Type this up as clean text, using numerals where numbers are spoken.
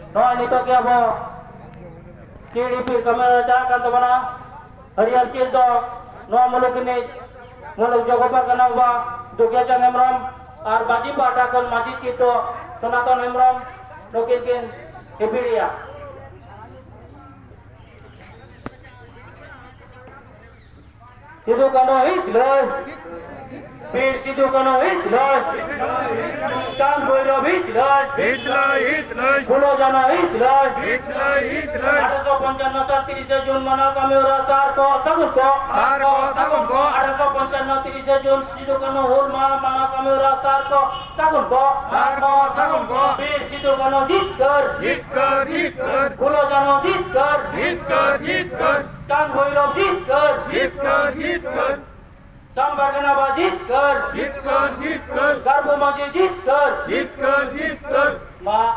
Noy nito kaya bo TDP kamera jakan to bana harian cinta no muluk ini muluk jogobar kana ba dugya jan emram ar baji batakan maji cito Sanatan emram dokin epiria Sidhu Kano Hitler Veer Sidhu Kano Hitler Chan Bhairav Hitler Bhulo Jana Hitler 1855 30 जून मना camera सार को सगुन को 1855 30 जून सिद्धू कनो होर मना camera सार को सगुन को वीर सिद्धू कनो जीत कर भूलो जानो जीत कर चांद भैरव जीत कर संबर्धना जीत कर गर्भ मजी जीत कर माँ